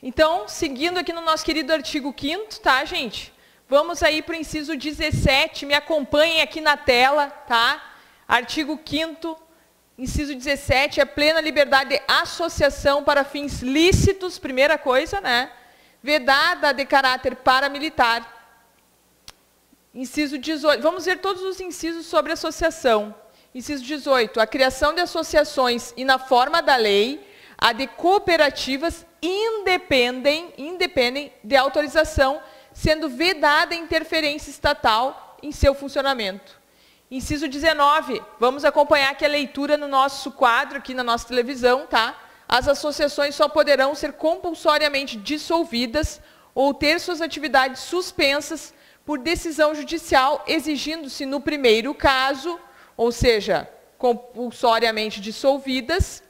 Então, seguindo aqui no nosso querido artigo 5º, tá, gente? Vamos aí para o inciso 17, me acompanhem aqui na tela, tá? Artigo 5º, inciso 17, é plena liberdade de associação para fins lícitos, primeira coisa, né? Vedada de caráter paramilitar. Inciso 18, vamos ver todos os incisos sobre associação. Inciso 18, a criação de associações e na forma da lei, a de cooperativas independem de autorização, sendo vedada a interferência estatal em seu funcionamento. Inciso 19, vamos acompanhar aqui a leitura no nosso quadro, aqui na nossa televisão, tá? As associações só poderão ser compulsoriamente dissolvidas ou ter suas atividades suspensas por decisão judicial, exigindo-se no primeiro caso, ou seja, compulsoriamente dissolvidas,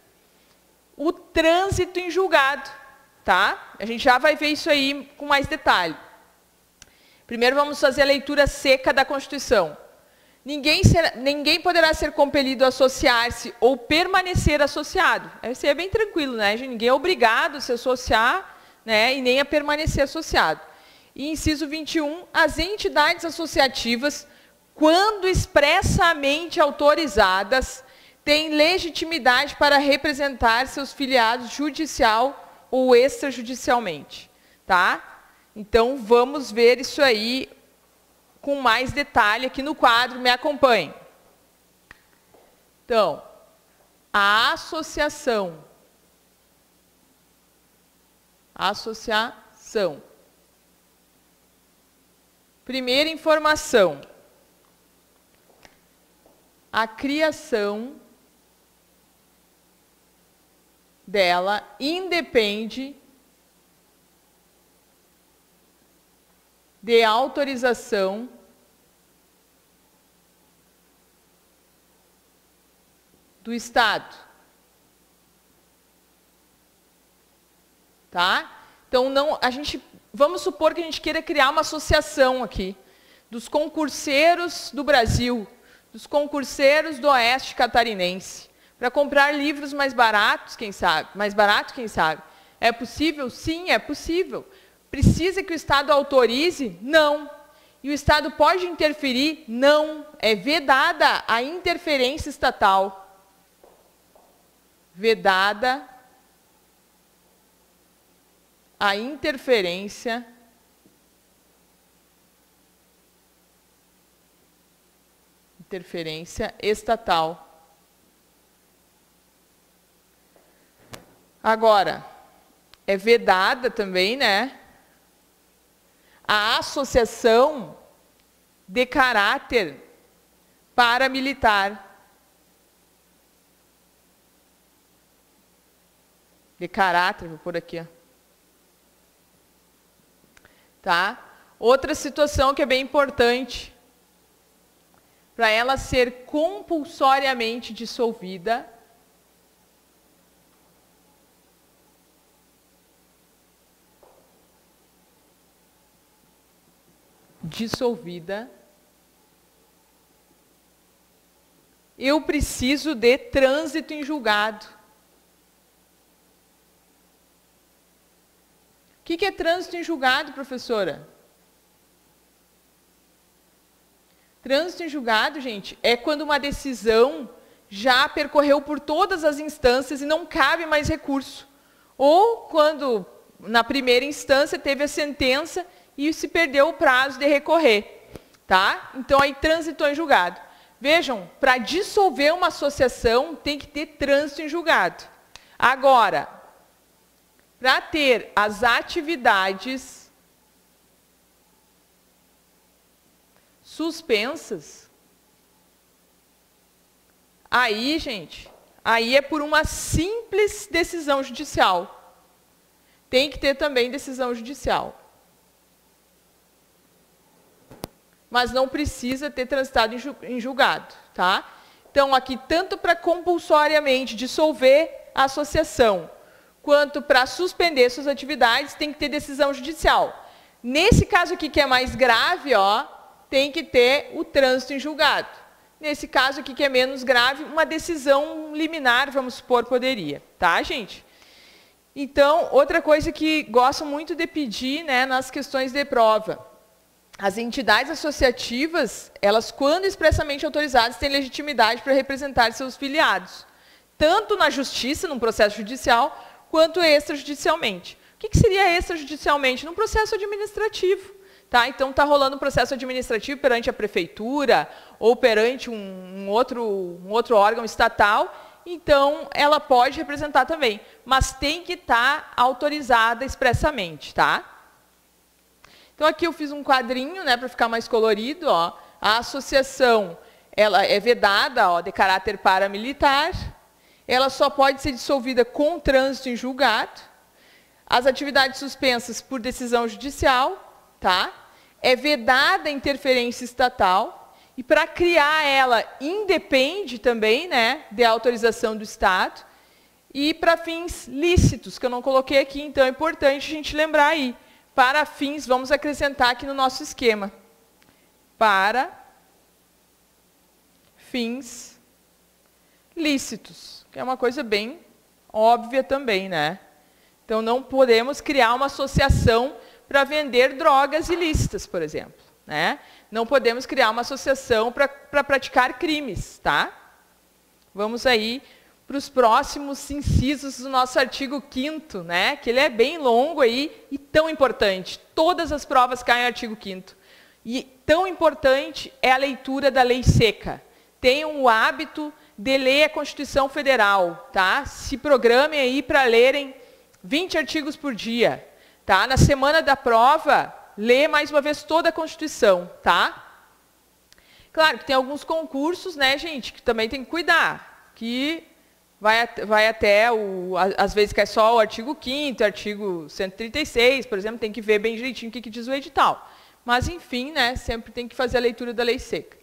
o trânsito em julgado, tá? A gente já vai ver isso aí com mais detalhe. Primeiro vamos fazer a leitura seca da Constituição. Ninguém poderá ser compelido a associar-se ou permanecer associado. Isso aí é bem tranquilo, né? Ninguém é obrigado a se associar, né? E nem a permanecer associado. E inciso 21, as entidades associativas, quando expressamente autorizadas, têm legitimidade para representar seus filiados judicial ou extrajudicialmente, tá? Então, vamos ver isso aí com mais detalhe aqui no quadro, me acompanhe. Então, a associação. Associação. Primeira informação. A criação dela independe de autorização do Estado. Tá? Então, vamos supor que a gente queira criar uma associação aqui dos concurseiros do Brasil, dos concurseiros do Oeste Catarinense, para comprar livros mais baratos, quem sabe? Mais barato, quem sabe? É possível? Sim, é possível. Precisa que o Estado autorize? Não. E o Estado pode interferir? Não. É vedada a interferência estatal. Vedada a interferência estatal. Agora, é vedada também, né? A associação de caráter paramilitar. De caráter, vou pôr aqui, ó. Tá? Outra situação que é bem importante, para ela ser compulsoriamente dissolvida, eu preciso de trânsito em julgado. O que é trânsito em julgado, professora? Trânsito em julgado, gente, é quando uma decisão já percorreu por todas as instâncias e não cabe mais recurso. Ou quando, na primeira instância, teve a sentença e se perdeu o prazo de recorrer. Tá? Então, aí transitou em julgado. Vejam, para dissolver uma associação, tem que ter trânsito em julgado. Agora, para ter as atividades suspensas, aí, gente, aí é por uma simples decisão judicial. Tem que ter também decisão judicial. Mas não precisa ter transitado em julgado, tá? Então, aqui, tanto para compulsoriamente dissolver a associação, quanto para suspender suas atividades, tem que ter decisão judicial. Nesse caso aqui, que é mais grave, ó, tem que ter o trânsito em julgado. Nesse caso aqui, que é menos grave, uma decisão liminar, vamos supor, poderia. Tá, gente? Então, outra coisa que gosto muito de pedir, né, nas questões de prova, as entidades associativas, elas, quando expressamente autorizadas, têm legitimidade para representar seus filiados, tanto na justiça, num processo judicial, quanto extrajudicialmente. O que seria extrajudicialmente? Num processo administrativo. Tá? Então, está rolando um processo administrativo perante a prefeitura ou perante um outro órgão estatal, então ela pode representar também, mas tem que estar autorizada expressamente. Tá? Então, aqui eu fiz um quadrinho, né, para ficar mais colorido. Ó. A associação ela é vedada, ó, de caráter paramilitar, ela só pode ser dissolvida com trânsito em julgado, as atividades suspensas por decisão judicial, tá? É vedada a interferência estatal, e para criar ela independe também, né, de autorização do Estado, e para fins lícitos, que eu não coloquei aqui, então é importante a gente lembrar aí. Para fins, vamos acrescentar aqui no nosso esquema. Para fins lícitos, que é uma coisa bem óbvia também, né? Então, não podemos criar uma associação para vender drogas ilícitas, por exemplo. Né? Não podemos criar uma associação para praticar crimes. Tá? Vamos aí para os próximos incisos do nosso artigo 5º, né? Que ele é bem longo aí e tão importante. Todas as provas caem no artigo 5º. E tão importante é a leitura da lei seca. Tenham o hábito de ler a Constituição Federal. Tá? Se programem aí para lerem 20 artigos por dia. Tá? Na semana da prova, lê mais uma vez toda a Constituição. Tá? Claro que tem alguns concursos, né, gente, que também tem que cuidar. Que vai até, às vezes, que é só o artigo 5º, artigo 136, por exemplo, tem que ver bem direitinho o que diz o edital. Mas, enfim, né, sempre tem que fazer a leitura da lei seca.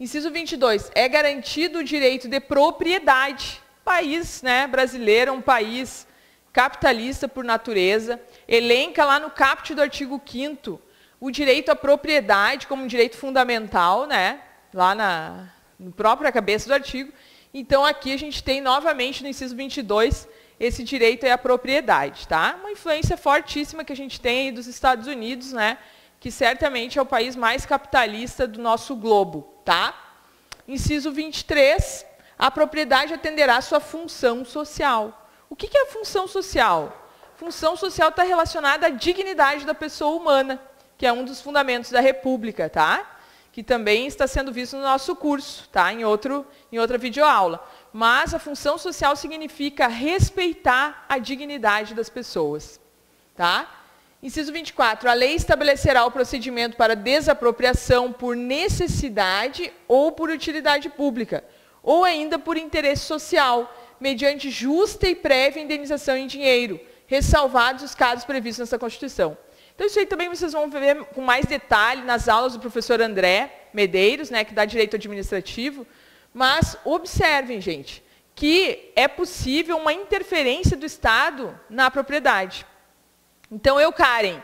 Inciso 22. É garantido o direito de propriedade. País, né, brasileiro é um país capitalista por natureza, elenca lá no caput do artigo 5º o direito à propriedade como um direito fundamental, né, lá na própria cabeça do artigo. Então, aqui a gente tem novamente no inciso 22 esse direito à propriedade. Tá? Uma influência fortíssima que a gente tem aí dos Estados Unidos, né, que certamente é o país mais capitalista do nosso globo. Tá? Inciso 23, a propriedade atenderá à sua função social. O que é a função social? Função social está relacionada à dignidade da pessoa humana, que é um dos fundamentos da República, tá? Que também está sendo visto no nosso curso, tá? em outra videoaula. Mas a função social significa respeitar a dignidade das pessoas. Tá? Inciso 24. A lei estabelecerá o procedimento para desapropriação por necessidade ou por utilidade pública, ou ainda por interesse social, mediante justa e prévia indenização em dinheiro, ressalvados os casos previstos nessa Constituição. Então, isso aí também vocês vão ver com mais detalhe nas aulas do professor André Medeiros, né, que dá direito administrativo. Mas observem, gente, que é possível uma interferência do Estado na propriedade. Então, eu, Karen,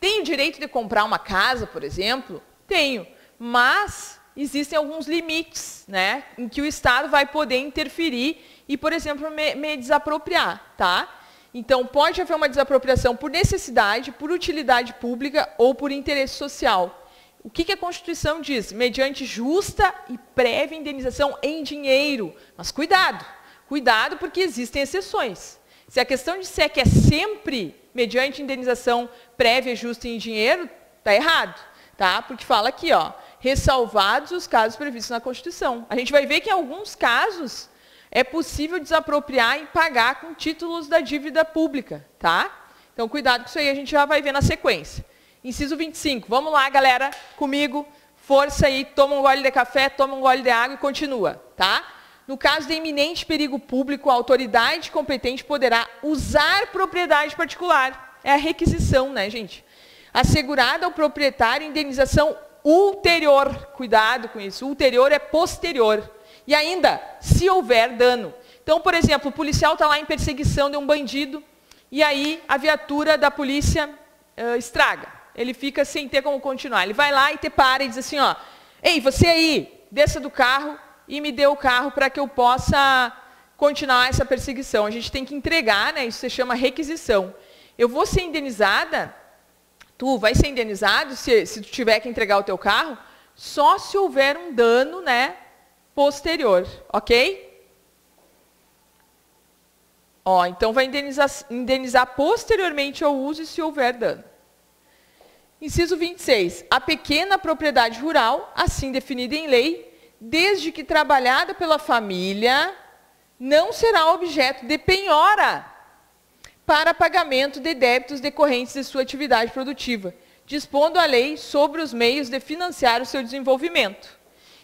tenho direito de comprar uma casa, por exemplo? Tenho, mas existem alguns limites, né, em que o Estado vai poder interferir e, por exemplo, me desapropriar, tá? Então, pode haver uma desapropriação por necessidade, por utilidade pública ou por interesse social. O que a Constituição diz? Mediante justa e prévia indenização em dinheiro. Mas cuidado, cuidado porque existem exceções. Se a questão disser que é sempre mediante indenização prévia, justa e em dinheiro, está errado, tá? Porque fala aqui, ó, ressalvados os casos previstos na Constituição. A gente vai ver que em alguns casos é possível desapropriar e pagar com títulos da dívida pública, tá? Então, cuidado com isso aí, a gente já vai ver na sequência. Inciso 25. Vamos lá, galera, comigo. Força aí, toma um gole de café, toma um gole de água e continua, tá? No caso de iminente perigo público, a autoridade competente poderá usar propriedade particular. É a requisição, né, gente? Assegurada ao proprietário indenização ulterior. Cuidado com isso. Ulterior é posterior. E ainda, se houver dano. Então, por exemplo, o policial está lá em perseguição de um bandido e aí a viatura da polícia estraga. Ele fica sem ter como continuar. Ele vai lá e te para e diz assim, ó, ei, você aí, desça do carro e me dê o carro para que eu possa continuar essa perseguição. A gente tem que entregar, né? Isso se chama requisição. Eu vou ser indenizada, tu vai ser indenizado se tu tiver que entregar o teu carro, só se houver um dano, né, posterior, ok? Ó, então vai indenizar posteriormente ao uso e se houver dano. Inciso 26. A pequena propriedade rural, assim definida em lei, desde que trabalhada pela família, não será objeto de penhora para pagamento de débitos decorrentes de sua atividade produtiva, dispondo a lei sobre os meios de financiar o seu desenvolvimento.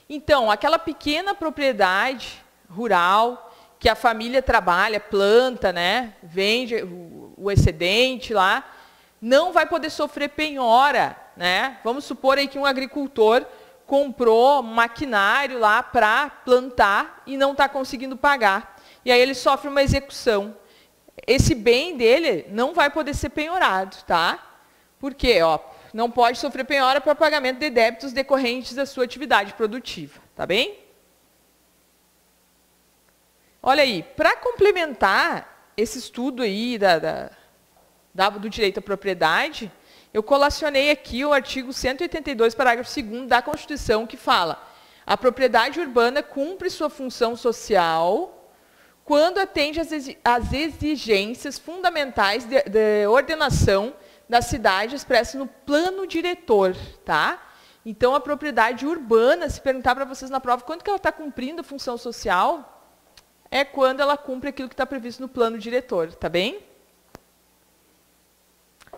Então, aquela pequena propriedade rural que a família trabalha, planta, né, vende o excedente lá, não vai poder sofrer penhora, né? Vamos supor aí que um agricultor comprou maquinário lá para plantar e não está conseguindo pagar. E aí ele sofre uma execução. Esse bem dele não vai poder ser penhorado, tá? Por quê? Ó, não pode sofrer penhora para pagamento de débitos decorrentes da sua atividade produtiva, tá bem? Olha aí, para complementar esse estudo aí do direito à propriedade, eu colacionei aqui o artigo 182, parágrafo 2º da Constituição, que fala: a propriedade urbana cumpre sua função social quando atende às exigências fundamentais de ordenação da cidade expressas no plano diretor, tá? Então, a propriedade urbana, se perguntar para vocês na prova quando que ela está cumprindo a função social, é quando ela cumpre aquilo que está previsto no plano diretor, tá bem?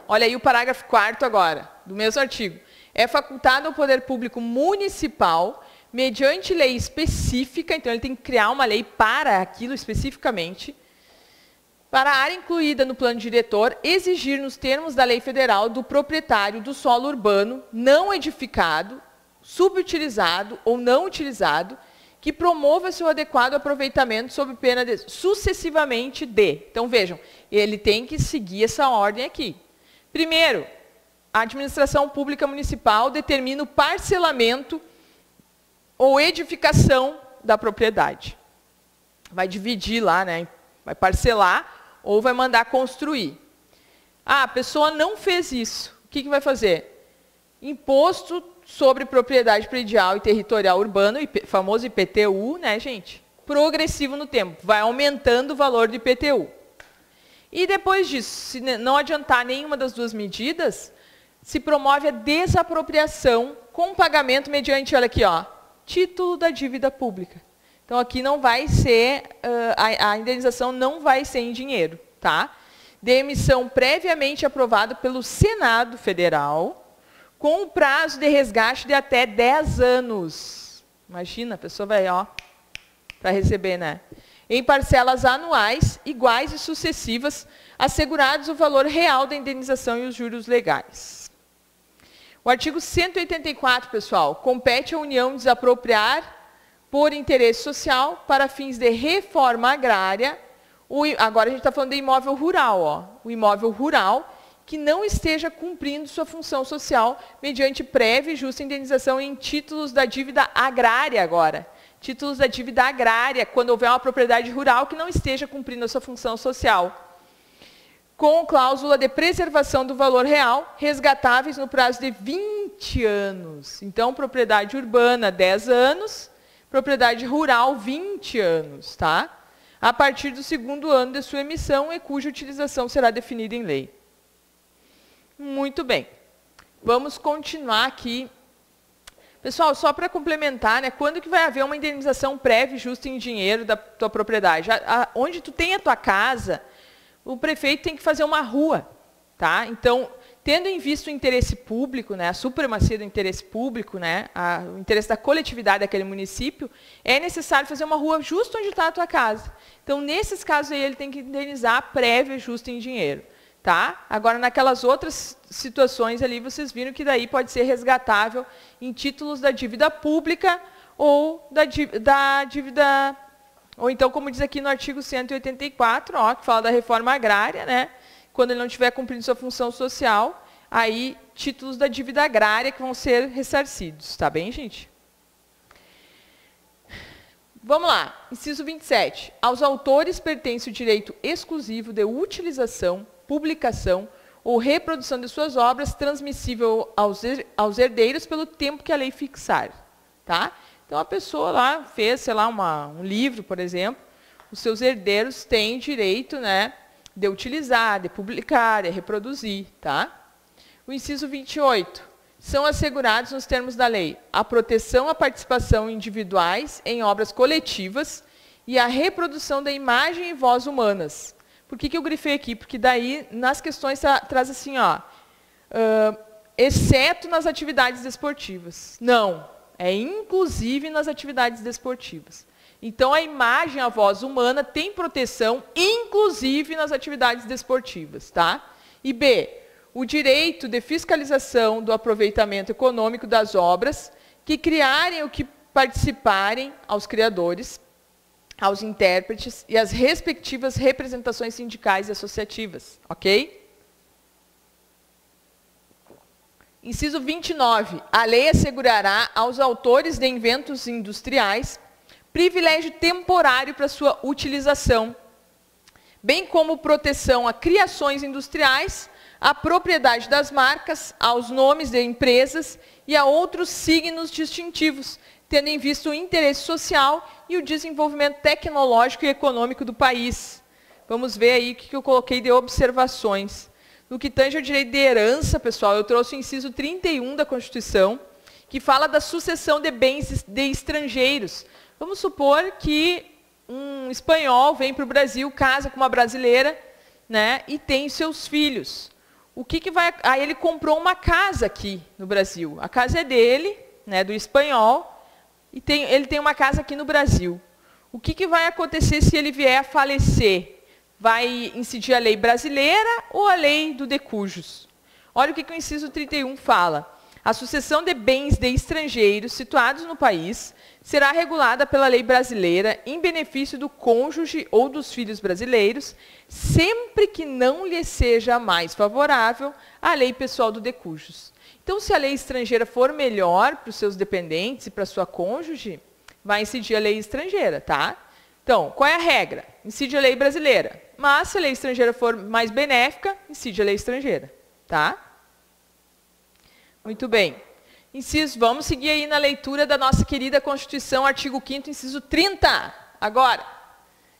Olha aí o parágrafo 4º agora, do mesmo artigo. É facultado ao poder público municipal, mediante lei específica, então ele tem que criar uma lei para aquilo especificamente, para a área incluída no plano diretor, exigir nos termos da lei federal do proprietário do solo urbano não edificado, subutilizado ou não utilizado, que promova seu adequado aproveitamento sob pena de sucessivamente de. Então, vejam, ele tem que seguir essa ordem aqui. Primeiro, a administração pública municipal determina o parcelamento ou edificação da propriedade. Vai dividir lá, né? Vai parcelar ou vai mandar construir. Ah, a pessoa não fez isso. O que vai fazer? Imposto sobre propriedade predial e territorial urbano, famoso IPTU, né, gente? Progressivo no tempo. Vai aumentando o valor do IPTU. E depois disso, se não adiantar nenhuma das duas medidas, se promove a desapropriação com pagamento mediante, olha aqui, ó, título da dívida pública. Então, aqui não vai ser, a indenização não vai ser em dinheiro, tá? De emissão previamente aprovada pelo Senado Federal, com um prazo de resgate de até 10 anos. Imagina, a pessoa vai, ó, para receber, né? Em parcelas anuais, iguais e sucessivas, assegurados o valor real da indenização e os juros legais. O artigo 184, pessoal, compete à União desapropriar por interesse social para fins de reforma agrária. Agora a gente está falando de imóvel rural, ó. O imóvel rural que não esteja cumprindo sua função social mediante prévia e justa indenização em títulos da dívida agrária agora. Títulos da dívida agrária, quando houver uma propriedade rural que não esteja cumprindo a sua função social. Com cláusula de preservação do valor real, resgatáveis no prazo de 20 anos. Então, propriedade urbana, 10 anos, propriedade rural, 20 anos, tá? A partir do 2º ano de sua emissão e cuja utilização será definida em lei. Muito bem. Vamos continuar aqui. Pessoal, só para complementar, né, quando que vai haver uma indenização prévia e justa em dinheiro da tua propriedade? Onde tu tem a tua casa, o prefeito tem que fazer uma rua, tá? Então, tendo em vista o interesse público, né, a supremacia do interesse público, né, o interesse da coletividade daquele município, é necessário fazer uma rua justo onde está a tua casa. Então, nesses casos aí, ele tem que indenizar prévia e justa em dinheiro. Tá? Agora, naquelas outras situações ali, vocês viram que daí pode ser resgatável em títulos da dívida pública ou da dívida... Ou então, como diz aqui no artigo 184, ó, que fala da reforma agrária, né? Quando ele não estiver cumprindo sua função social, aí títulos da dívida agrária que vão ser ressarcidos. Tá bem, gente? Vamos lá, inciso 27. Aos autores pertence o direito exclusivo de utilização, publicação ou reprodução de suas obras, transmissível aos herdeiros pelo tempo que a lei fixar. Tá? Então, a pessoa lá fez, sei lá, um livro, por exemplo, os seus herdeiros têm direito, né, de utilizar, de publicar, de reproduzir. Tá? O inciso 28. São assegurados, nos termos da lei, a proteção à participação individuais em obras coletivas e a reprodução da imagem e voz humanas. Por que eu grifei aqui? Porque daí, nas questões, traz assim, ó, exceto nas atividades desportivas. Não, é inclusive nas atividades desportivas. Então, a imagem, a voz humana tem proteção, inclusive nas atividades desportivas. Tá? E B, o direito de fiscalização do aproveitamento econômico das obras que criarem ou que participarem aos criadores, aos intérpretes e às respectivas representações sindicais e associativas. Ok? Inciso 29. A lei assegurará aos autores de inventos industriais privilégio temporário para sua utilização, bem como proteção a criações industriais, à propriedade das marcas, aos nomes de empresas e a outros signos distintivos, tendo em vista o interesse social e o desenvolvimento tecnológico e econômico do país. Vamos ver aí o que eu coloquei de observações. No que tange ao direito de herança, pessoal, eu trouxe o inciso 31 da Constituição, que fala da sucessão de bens de estrangeiros. Vamos supor que um espanhol vem para o Brasil, casa com uma brasileira, né, e tem seus filhos. O que vai... Aí ele comprou uma casa aqui no Brasil. A casa é dele, né, do espanhol, e ele tem uma casa aqui no Brasil. O que vai acontecer se ele vier a falecer? Vai incidir a lei brasileira ou a lei do de cujos? Olha o que o inciso 31 fala. A sucessão de bens de estrangeiros situados no país será regulada pela lei brasileira em benefício do cônjuge ou dos filhos brasileiros, sempre que não lhe seja mais favorável a lei pessoal do de cujos. Então, se a lei estrangeira for melhor para os seus dependentes e para a sua cônjuge, vai incidir a lei estrangeira, tá? Então, qual é a regra? Incide a lei brasileira. Mas, se a lei estrangeira for mais benéfica, incide a lei estrangeira, tá? Muito bem. Inciso, vamos seguir aí na leitura da nossa querida Constituição, artigo 5º, inciso 30. Agora,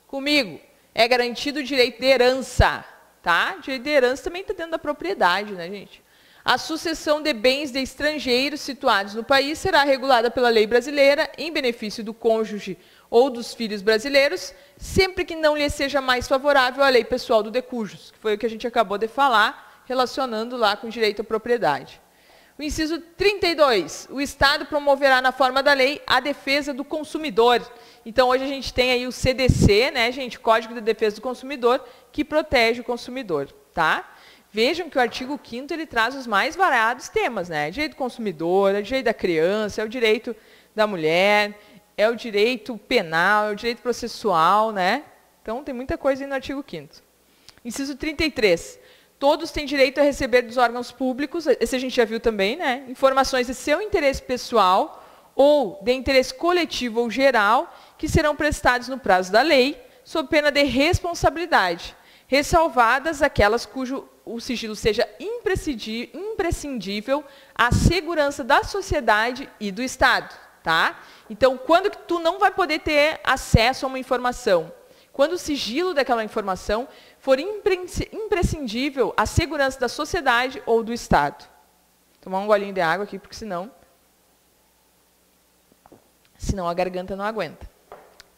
comigo, é garantido o direito de herança, tá? O direito de herança também está dentro da propriedade, né, gente? A sucessão de bens de estrangeiros situados no país será regulada pela lei brasileira em benefício do cônjuge ou dos filhos brasileiros, sempre que não lhe seja mais favorável a lei pessoal do de cujos, que foi o que a gente acabou de falar, relacionando lá com o direito à propriedade. O inciso 32, o Estado promoverá na forma da lei a defesa do consumidor. Então, hoje a gente tem aí o CDC, né, gente, Código de Defesa do Consumidor, que protege o consumidor, tá? Vejam que o artigo 5º ele traz os mais variados temas, né? Direito do consumidor, é o direito da criança, é o direito da mulher, é o direito penal, é o direito processual, né? Então, tem muita coisa aí no artigo 5º. Inciso 33. Todos têm direito a receber dos órgãos públicos, esse a gente já viu também, né? Informações de seu interesse pessoal ou de interesse coletivo ou geral, que serão prestados no prazo da lei, sob pena de responsabilidade, ressalvadas aquelas cujo o sigilo seja imprescindível à segurança da sociedade e do Estado. Tá? Então, quando que tu não vai poder ter acesso a uma informação? Quando o sigilo daquela informação for imprescindível à segurança da sociedade ou do Estado. Vou tomar um golinho de água aqui, porque senão a garganta não aguenta.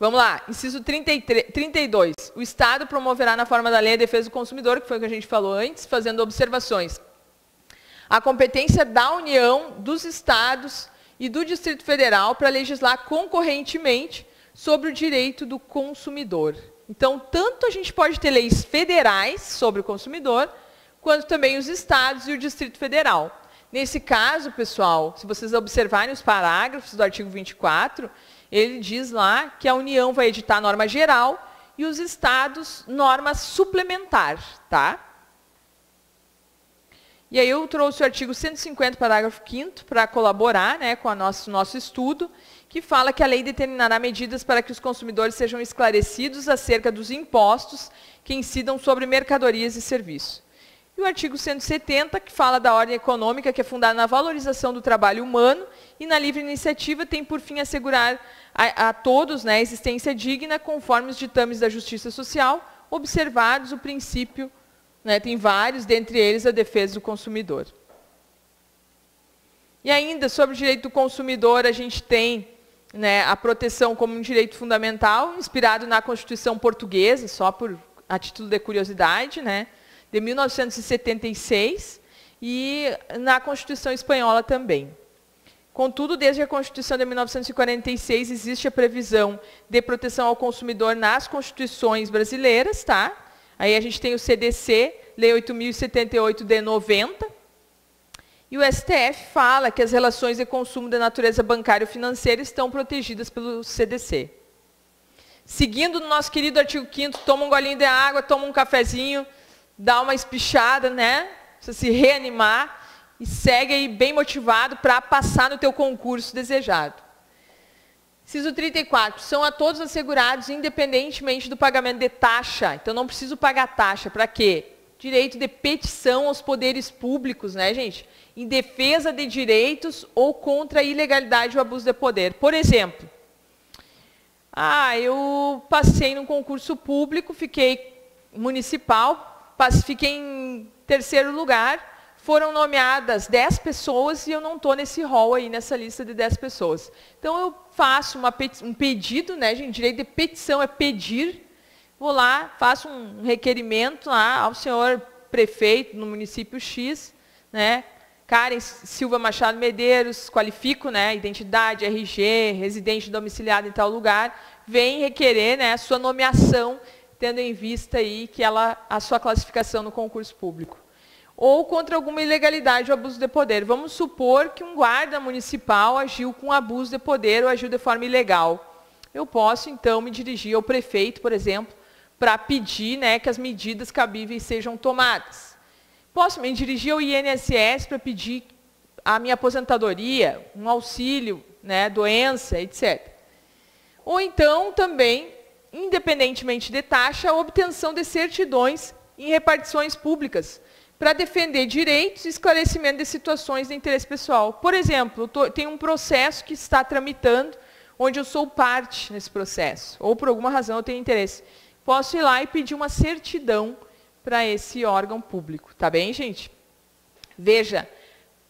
Vamos lá, inciso 32. O Estado promoverá na forma da lei a defesa do consumidor, que foi o que a gente falou antes, fazendo observações. A competência da União, dos Estados e do Distrito Federal para legislar concorrentemente sobre o direito do consumidor. Então, tanto a gente pode ter leis federais sobre o consumidor, quanto também os estados e o Distrito Federal. Nesse caso, pessoal, se vocês observarem os parágrafos do artigo 24, ele diz lá que a União vai editar norma geral e os estados norma suplementar, tá? E aí eu trouxe o artigo 150, parágrafo 5º, para colaborar, né, com o nosso estudo, que fala que a lei determinará medidas para que os consumidores sejam esclarecidos acerca dos impostos que incidam sobre mercadorias e serviços. E o artigo 170, que fala da ordem econômica, que é fundada na valorização do trabalho humano e na livre iniciativa, tem por fim assegurar a todos, né, a existência digna conforme os ditames da justiça social, observados o princípio, né, tem vários, dentre eles a defesa do consumidor. E ainda, sobre o direito do consumidor, a gente tem, né, a proteção como um direito fundamental, inspirado na Constituição Portuguesa, só a título de curiosidade, né, de 1976, e na Constituição Espanhola também. Contudo, desde a Constituição de 1946, existe a previsão de proteção ao consumidor nas constituições brasileiras, tá? Aí a gente tem o CDC, Lei 8.078 de 90, e o STF fala que as relações de consumo de natureza bancária ou financeira estão protegidas pelo CDC. Seguindo no nosso querido artigo 5º, toma um golinho de água, toma um cafezinho, dá uma espichada, né? Precisa se reanimar e segue aí bem motivado para passar no teu concurso desejado. Inciso 34, são a todos assegurados independentemente do pagamento de taxa. Então não preciso pagar taxa, para quê? Direito de petição aos poderes públicos, né, gente? Em defesa de direitos ou contra a ilegalidade ou abuso de poder. Por exemplo, eu passei num concurso público, fiquei municipal, fiquei em terceiro lugar, foram nomeadas 10 pessoas e eu não estou nesse rol aí, nessa lista de 10 pessoas. Então eu faço um pedido, né, gente? Direito de petição é pedir. Vou lá, faço um requerimento lá ao senhor prefeito no município X, né? Karen Silva Machado Medeiros, qualifico, né, identidade, RG, residente domiciliado em tal lugar, vem requerer, né, a sua nomeação, tendo em vista aí que a sua classificação no concurso público. Ou contra alguma ilegalidade ou abuso de poder. Vamos supor que um guarda municipal agiu com abuso de poder ou agiu de forma ilegal. Eu posso, então, me dirigir ao prefeito, por exemplo, para pedir, né, que as medidas cabíveis sejam tomadas. Posso me dirigir ao INSS para pedir a minha aposentadoria, um auxílio, né, doença, etc. Ou então, também, independentemente de taxa, a obtenção de certidões em repartições públicas, para defender direitos e esclarecimento de situações de interesse pessoal. Por exemplo, tem um processo que está tramitando, onde eu sou parte nesse processo, ou por alguma razão eu tenho interesse. Posso ir lá e pedir uma certidão para esse órgão público. Tá bem, gente? Veja,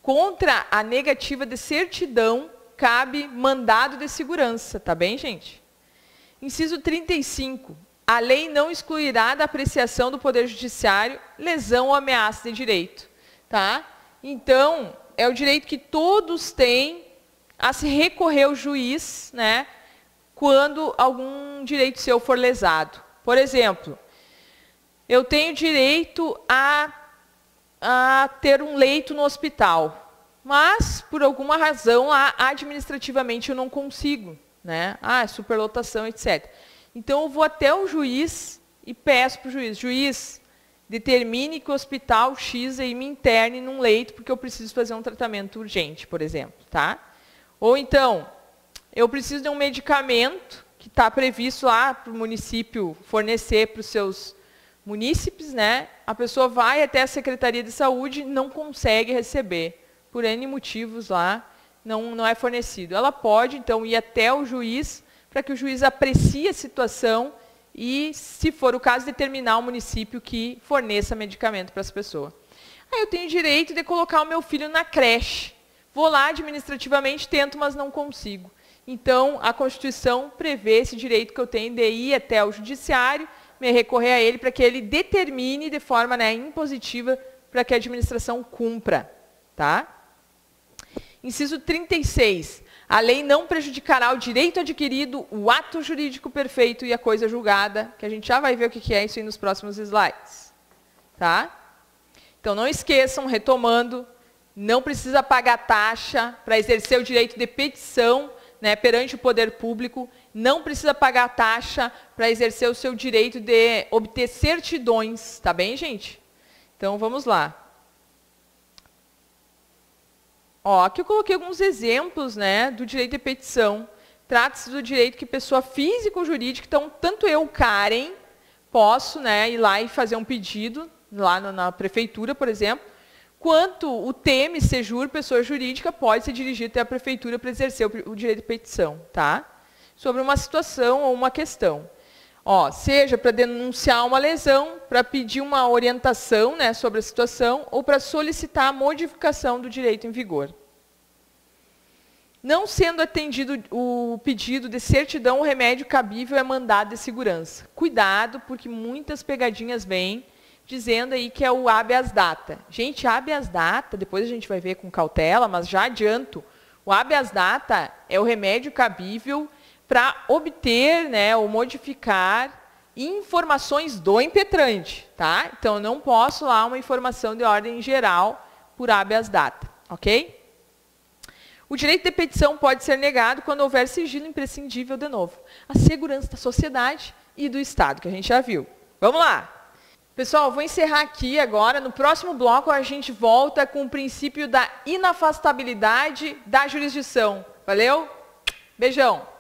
contra a negativa de certidão, cabe mandado de segurança. Tá bem, gente? Inciso 35. A lei não excluirá da apreciação do Poder Judiciário lesão ou ameaça de direito. Tá? Então, é o direito que todos têm a se recorrer ao juiz, né, quando algum direito seu for lesado. Por exemplo, eu tenho direito a ter um leito no hospital, mas, por alguma razão, administrativamente eu não consigo. Né? Superlotação, etc. Então, eu vou até o juiz e peço para o juiz, determine que o hospital X aí me interne num leito, porque eu preciso fazer um tratamento urgente, por exemplo. Tá? Ou então, eu preciso de um medicamento que está previsto lá para o município fornecer para os seus munícipes, né? A pessoa vai até a Secretaria de Saúde e não consegue receber, por N motivos lá, não é fornecido. Ela pode, então, ir até o juiz, para que o juiz aprecie a situação e, se for o caso, determinar o município que forneça medicamento para essa pessoa. Aí eu tenho direito de colocar o meu filho na creche. Vou lá administrativamente, tento, mas não consigo. Então, a Constituição prevê esse direito que eu tenho de ir até o judiciário, me recorrer a ele, para que ele determine de forma, né, impositiva, para que a administração cumpra. Tá? Inciso 36. A lei não prejudicará o direito adquirido, o ato jurídico perfeito e a coisa julgada, que a gente já vai ver o que é isso aí nos próximos slides. Tá? Então, não esqueçam, retomando, não precisa pagar taxa para exercer o direito de petição, né, perante o poder público, não precisa pagar taxa para exercer o seu direito de obter certidões. Tá bem, gente? Então, vamos lá. Aqui eu coloquei alguns exemplos, né, do direito de petição. trata-se do direito que pessoa física ou jurídica, então tanto eu, Karen, posso, né, ir lá e fazer um pedido, lá na prefeitura, por exemplo, quanto o TEM, Sejur, pessoa jurídica, pode se dirigir até a prefeitura para exercer o direito de petição, tá? Sobre uma situação ou uma questão. Ó, seja para denunciar uma lesão, para pedir uma orientação, né, sobre a situação, ou para solicitar a modificação do direito em vigor. Não sendo atendido o pedido de certidão, o remédio cabível é mandado de segurança. Cuidado, porque muitas pegadinhas vêm dizendo aí que é o habeas data. Gente, habeas data, depois a gente vai ver com cautela, mas já adianto, o habeas data é o remédio cabível para obter, né, ou modificar informações do impetrante, tá? Então, eu não posso lá uma informação de ordem geral por habeas data, ok? O direito de petição pode ser negado quando houver sigilo imprescindível, de novo. A segurança da sociedade e do Estado, que a gente já viu. Vamos lá. Pessoal, vou encerrar aqui agora. No próximo bloco, a gente volta com o princípio da inafastabilidade da jurisdição. Valeu? Beijão.